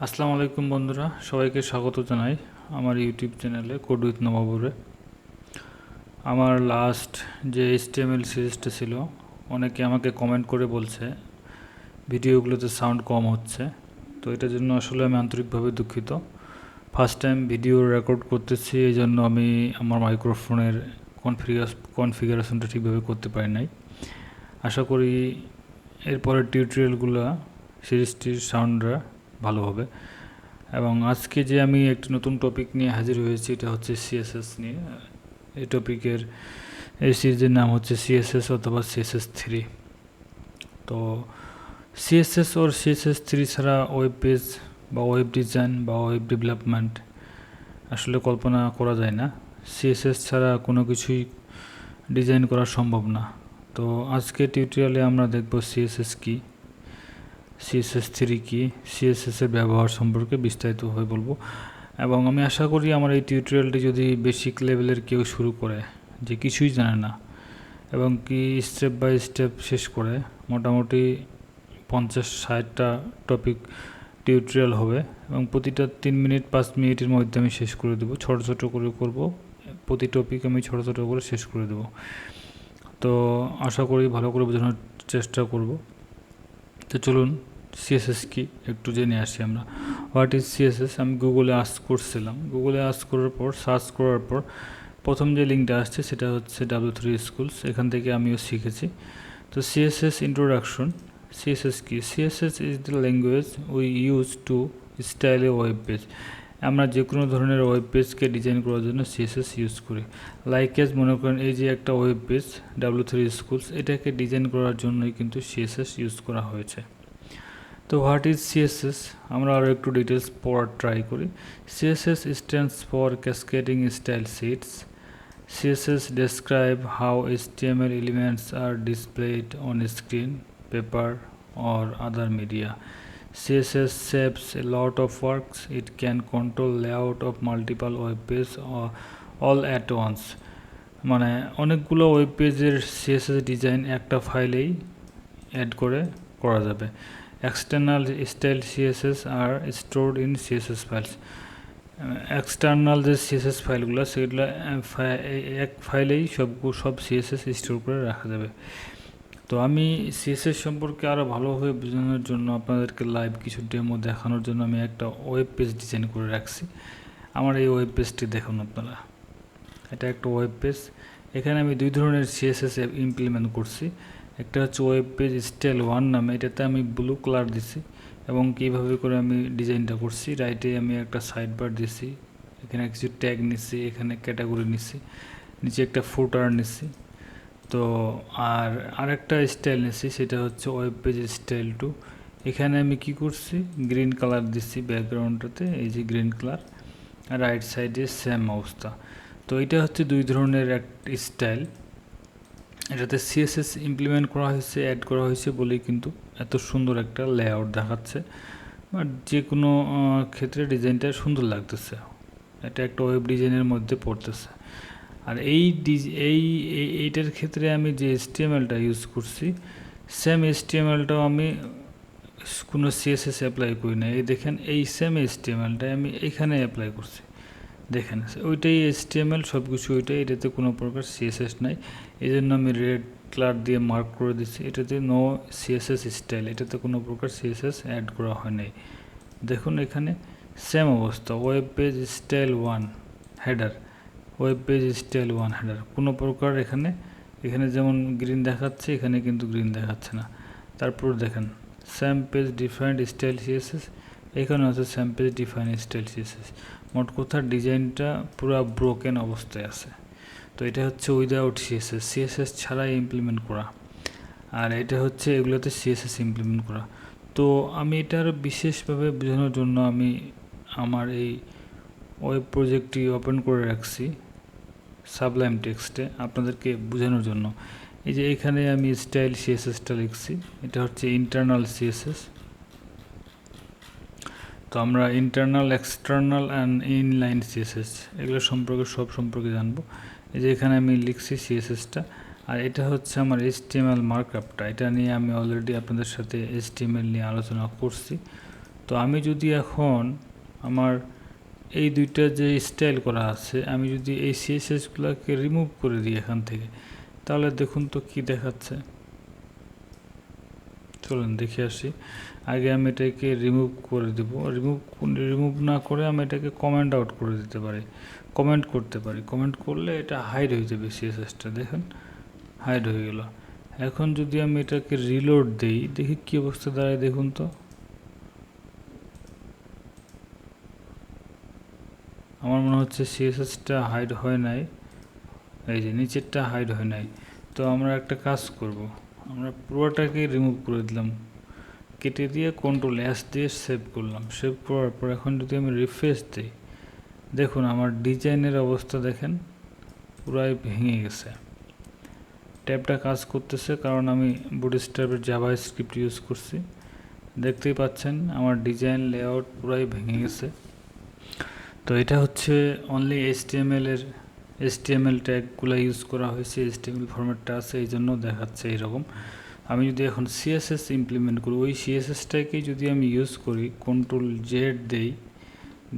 আসসালামু আলাইকুম বন্ধুরা, সবাইকে স্বাগত জানাই আমার ইউটিউব চ্যানেলে কোড উইথ নবাবুরে। আমার লাস্ট যে HTML সিরিজটা ছিল, অনেকে আমাকে কমেন্ট করে বলছে ভিডিওগুলোতে সাউন্ড কম হচ্ছে। তো এটার জন্য আসলে আমি আন্তরিকভাবে দুঃখিত। ফার্স্ট টাইম ভিডিও রেকর্ড করতেছি, এই জন্য আমি আমার মাইক্রোফোনের কনফিগারেশনটা ঠিকভাবে করতে পারি নাই। আশা করি এরপরের টিউটোরিয়ালগুলো সিরিজটির সাউন্ডটা ভালো হবে। এবং আজকে যে আমি একটি নতুন টপিক নিয়ে হাজির হয়েছি, এটা হচ্ছে সিএসএস নিয়ে। এই সিরিজের নাম হচ্ছে সিএসএস অথবা CSS3। তো সিএসএস ওর CSS3 ছাড়া ওয়েব পেজ বা ওয়েব ডিজাইন বা ওয়েব ডেভেলপমেন্ট আসলে কল্পনা করা যায় না। সিএসএস ছাড়া কোনো কিছুই ডিজাইন করা সম্ভব না। তো আজকে টিউটোরিয়ালে আমরা দেখব সিএসএস কি, CSS3 কি, CSS-এর ব্যবহার সম্পর্কে বিস্তারিতভাবে বলবো। এবং আমি আশা করি আমার এই টিউটোরিয়ালটি যদি বেসিক লেভেলের কেউ শুরু করে, যে কিছুই জানে না এবং কি স্টেপ বাই স্টেপ শেষ করে, মোটামুটি 50-60টা টপিক টিউটোরিয়াল হবে এবং প্রতিটা 3 মিনিট 5 মিনিটের মধ্যে আমি শেষ করে দেবো। ছোটো ছোটো করে করব, প্রতি টপিক আমি ছোটো ছোটো করে শেষ করে দেবো। তো আশা করি ভালো করে বোঝানোর চেষ্টা করব। তো চলুন সিএসএস কি একটু জেনে আসি আমরা। What is CSS? আমি গুগলে আস্ক করছিলাম। গুগলে আস্ক করার পর সার্চ করার পর প্রথম যে লিঙ্কটা আসছে সেটা হচ্ছে W3 স্কুলস, এখান থেকে আমিও শিখেছি। তো সিএসএস ইন্ট্রোডাকশন। সিএসএস কি? CSS is the language we use to style A web page. আমরা যে কোনো ধরনের ওয়েব পেজকে ডিজাইন করার জন্য সিএসএস ইউজ করি। লাইক এজ, মনে করেন এই যে একটা ওয়েব পেজ W3 স্কুলস, এটাকে ডিজাইন করার জন্যই কিন্তু সিএসএস ইউজ করা হয়েছে। তো হোয়াট ইজ সিএসএস? আমরা আরও একটু ডিটেলস পড়ার ট্রাই করি। CSS stands for cascading style shits. CSS describe how HTML elements are displayed on screen, paper, or other media. CSS saves a lot of works. It can control layout of multiple web pages or all at once. মানে অনেকগুলো web পেজের CSS design একটা ফাইলেই add করে করা যাবে। External style CSS আর stored in CSS files. External যে CSS ফাইলগুলো, সেগুলো এক ফাইলেই সব সিএসএস স্টোর করে রাখা যাবে। তো আমি সিএসএস সম্পর্কে আরও ভালোভাবে বোঝানোর জন্য, আপনাদেরকে লাইভ কিছু ডেমো দেখানোর জন্য আমি একটা ওয়েব পেজ ডিজাইন করে রাখছি। আমার এই ওয়েব পেজটি দেখুন আপনারা। এটা একটা ওয়েব পেজ। এখানে আমি দুই ধরনের সিএসএস ইমপ্লিমেন্ট করছি। একটা হচ্ছে ওয়েব পেজ স্টাইল 1 নামে, এটাতে আমি ব্লু কালার দিছি এবং কীভাবে করে আমি ডিজাইনটা করছি। রাইটে আমি একটা সাইড বার দিছি, এখানে কিছু ট্যাগ নিচ্ছি, এখানে ক্যাটাগরি নিচ্ছি, নিচে একটা ফুটার নিচ্ছি। তো আরেকটা স্টাইল নিচ্ছি, সেটা হচ্ছে ওয়েব পেজ স্টাইল 2। এখানে আমি কি করছি, গ্রিন কালার দিচ্ছি ব্যাকগ্রাউন্ডটাতে, এই যে গ্রিন কালার, আর রাইট সাইডে সেম অবস্থা। তো এটা হচ্ছে দুই ধরনের এক স্টাইল। এটাতে সিএসএস ইমপ্লিমেন্ট করা হয়েছে, অ্যাড করা হয়েছে বলেই কিন্তু এত সুন্দর একটা লেআউট দেখাচ্ছে, বা যে কোনো ক্ষেত্রে ডিজাইনটা সুন্দর লাগতেছে। এটা একটা ওয়েব ডিজাইনের মধ্যে পড়তেছে। আর এইটার ক্ষেত্রে আমি যে HTML-টা ইউজ করছি, সেম HTML-টাও আমি কোনো CSS অ্যাপ্লাই করি না। এই দেখেন, এই সেম HTML-টাই আমি এখানে অ্যাপ্লাই করছি। দেখেন, ওইটাই HTML, সব কিছু ওইটাই, এটাতে কোনো প্রকার CSS নাই। এই জন্য আমি রেড কালার দিয়ে মার্ক করে দিচ্ছি, এটাতে নো CSS স্টাইল, এটাতে কোনো প্রকার CSS অ্যাড করা হয় নাই। দেখুন এখানে সেম অবস্থা, web page style 1 header, web page style 1 header, কোনো প্রকার এখানে যেমন গ্রিন দেখাচ্ছে, এখানে কিন্তু গ্রিন দেখাচ্ছে না। তারপর দেখেন same page defined style CSS, এখানে হচ্ছে same page defined style CSS। মোট কথা ডিজাইনটা পুরো ব্রোকেন অবস্থায় আছে। তো এটা হচ্ছে উইদাউট CSS ছাড়াই ইমপ্লিমেন্ট করা, আর এটা হচ্ছে এগুলোতে CSS ইমপ্লিমেন্ট করা। তো আমি এটা আরও বিশেষভাবে বোঝানোর জন্য আমি আমার এই ওয়েব প্রজেক্টটি ওপেন করে রাখছি সাবলাইম টেক্সটে, আপনাদেরকে বোঝানোর জন্য। এই যে এখানে আমি স্টাইল CSS-টা লিখছি, এটা হচ্ছে ইন্টারনাল CSS। তো আমরা internal, external and inline CSS এগুলো সব সম্পর্কে জানবো। এই যে এখানে আমি লিখছি CSS-টা, আর এটা হচ্ছে আমার HTML মার্কআপটা। এটা নিয়ে আমি অলরেডি আপনাদের সাথে HTML নিয়ে আলোচনা করছি। তো আমি যদি এখন আমার এই দুইটা যে স্টাইল করা আছে, আমি যদি এই সিএসএসগুলোকে রিমুভ করে দিই এখান থেকে, তাহলে দেখুন তো কি দেখাচ্ছে। চলুন দেখে আসি। আগে আমি এটাকে রিমুভ করে দেব। রিমুভ না করে আমি এটাকে কমেন্ট আউট করে দিতে পারি, কমেন্ট করতে পারি। কমেন্ট করলে এটা হাইড হয়ে যাবে, সিএসএসটা দেখেন হাইড হয়ে গেল। এখন যদি আমি এটাকে রিলোড দিই, দেখি কী অবস্থা দাঁড়ায় দেখুন তো। আমার মনে হচ্ছে সিএসএসটা হাইড হয় নাই, এই যে নিচেরটা হাইড হয় নাই। তো আমরা একটা কাজ করব, আমরা পুরোটাকে রিমুভ করে দিলাম, কেটে দিয়ে Ctrl+S দিয়ে সেভ করলাম। সেভ করার পর এখন যদি আমি রিফ্রেশ দিই, দেখুন আমার ডিজাইনের অবস্থা দেখেন পুরাই ভেঙে গেছে। ট্যাবটা কাজ করতেছে কারণ আমি বুটস্ট্র্যাপের জাভাস্ক্রিপ্ট ইউজ করছি। দেখতেই পাচ্ছেন আমার ডিজাইন লেআউট পুরাই ভেঙে গেছে। তো এটা হচ্ছে অনলি HTML ট্যাগগুলো ইউজ করা হয়েছে, HTML ফরম্যাটটা আছে, এই জন্য দেখাচ্ছে এরকম। আমি যদি এখন CSS ইমপ্লিমেন্ট করি, ওই CSSটাকেই যদি আমি ইউজ করি, Ctrl+Z দেই,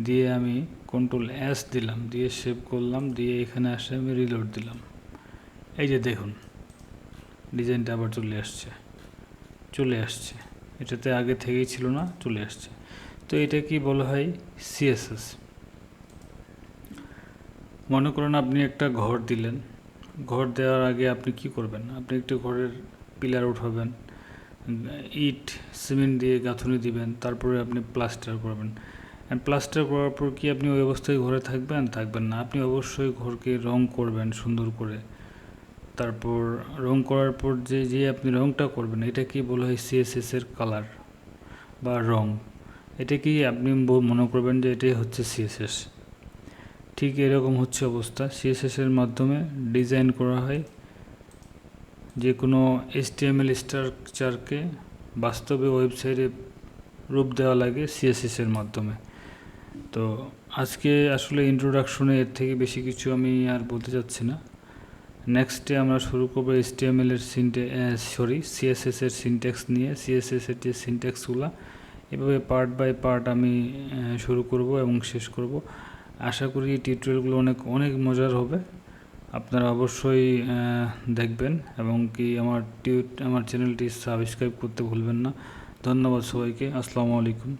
দিয়ে আমি Ctrl+S দিলাম, দিয়ে সেভ করলাম, দিয়ে এখানে আসে আমি রিলোড দিলাম, এই যে দেখুন ডিজাইনটা আবার চলে আসছে। এটাতে আগে থেকেই ছিল না, চলে আসছে। তো এটা কি বলা হয় CSS। মনে করুন আপনি একটা ঘর দিলেন, ঘর দেওয়ার আগে আপনি কি করবেন, আপনি একটা ঘরের পিলার উঠাবেন, ইট সিমেন্ট দিয়ে গাঁথুনি দিবেন, তারপরে আপনি প্লাস্টার করবেন। প্লাস্টার করার পর কি আপনি ওই অবস্থায় ঘরে থাকবেন না, আপনি অবশ্যই ঘরকে রং করবেন সুন্দর করে। তারপর রং করার পর যে আপনি রংটা করবেন, এটা কি বলা হয় CSS-এর কালার বা রং। এটাকেই আপনি মনে করবেন যে এটাই হচ্ছে CSS। ঠিক এরকম হচ্ছে অবস্থা। CSS-এর মাধ্যমে ডিজাইন করা হয় যে কোনো HTML স্ট্রাকচারকে বাস্তবে ওয়েবসাইটে রূপ দেওয়া লাগে CSS-এর মাধ্যমে। তো আজকে আসলে ইন্ট্রোডাকশনে এর থেকে বেশি কিছু আমি আর বলতে চাচ্ছি না। নেক্সটে আমরা শুরু করবো HTML-এর CSS-এর সিনট্যাক্স নিয়ে। CSS-এর যে সিনট্যাক্সগুলো এভাবে পার্ট বাই পার্ট আমি শুরু করব এবং শেষ করব। আশা করি এই টিউটোরিয়ালগুলো অনেক মজার হবে, আপনারা অবশ্যই দেখবেন এবং কি আমার চ্যানেলটি সাবস্ক্রাইব করতে ভুলবেন না। ধন্যবাদ সবাইকে, আসসালামু আলাইকুম।